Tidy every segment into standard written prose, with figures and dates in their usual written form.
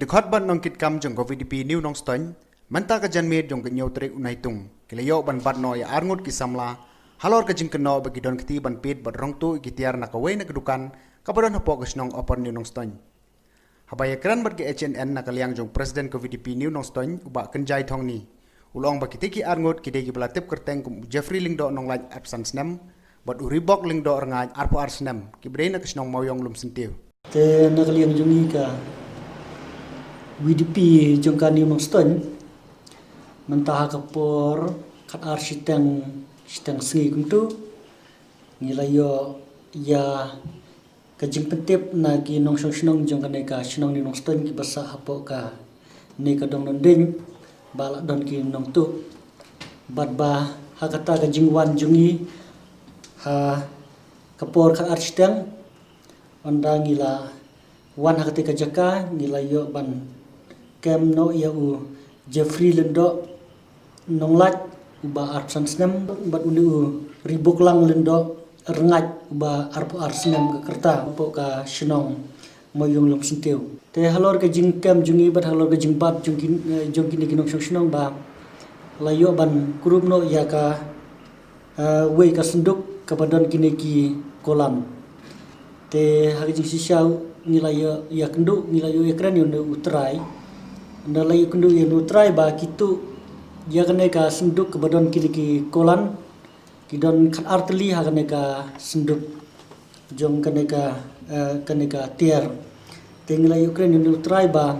khot ban nong kit kam jong VDP new nong stoin manta ka janmet jong ke nyau trek unai tung kilayo ban bat no ya arngut ki samla halor ka jing keno bagi don kiti ban pit bat rong tu gitiar na ka we na kedukan kabadan hapo ka snong opor new nong stoin habaya kran bat ke HNN na kaliang jong presiden ke VDP new nong stoin uba kenjai thong ni ulong baki tiki arngut ki degi belatip kerteng kum Jeffrey lingdo nong laj absence nem bat uribok lingdo rngaj arpo arsnem ki breina ka snong mawyong lum sentiu te na kaliang jungi ka VDP jongka ni mongston mentah kapor kat arsiteng siteng sengi kuntu ngilayo ya kajing pentip na ki nong snong jongka neka snong ni mongston ki basa hapo ka ni ka dong nonding balak don ki nong tu bad ba hakata kajing wan jungi ha kapor kat arsiteng onda ngila wan hakati kajaka ngilayo ban kem no ya u Jeffrey lendo nonglat uba absence nem bat uni u ribuk lang lendo rengaj uba arpo arsnem ke kerta po ka shnong moyong lom sentiu te halor ke jing kem jungi bat halor ke jing bat jongki ni ginong shnong ba layo ban kurup no ya ka we ka senduk ka badan kini ki kolam te hagi jing sisau nilayo ya kendu nilayo ya kran yo utrai anda lagi kundu yang utrai ba kitu ya kene ka senduk ke badan kiri ki kolan kidon kan arteli ha kene ka senduk jong kene ka tier tinggal Ukraine yang utrai ba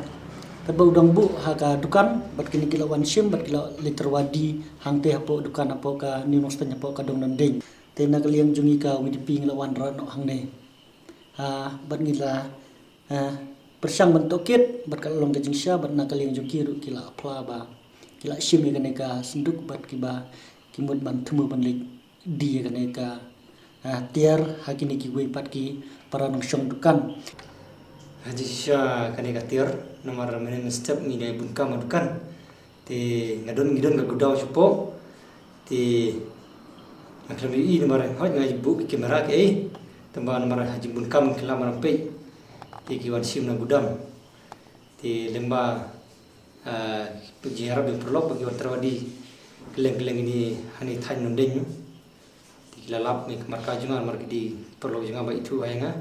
taba udang bu ha ka dukan bat kini kilawan sim bat kila liter wadi hang te hapo dukan hapo ka ni mostanya hapo ka dong nanding te na kaliang jungi ka WDP nglawan rano hang ne ha bat ngila persang bentuk kit bat kalong ke jingsya bat nakal yang juki ru kila apla ba kila sim ya kaneka senduk bat kiba kimut ban temu ban lik di ya kaneka tiar hakini ki we pat ki para nong syong dukan haji sya kaneka tiar nomor menen step ni dai bunka madukan te ngadon ga gudau supo te akrami i nomor hoj ngai bu kamera ke tamba nomor haji bunka mun kila marampe kiwan sim na gudam di lemba penjara yang perlu bagi terwadi keleng-keleng ini hani thain nondeng di lalap ni kamar kajungan mar di perlu jangan ba itu ayanga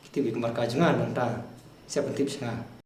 kita bi kamar kajungan nanta siapa tips nga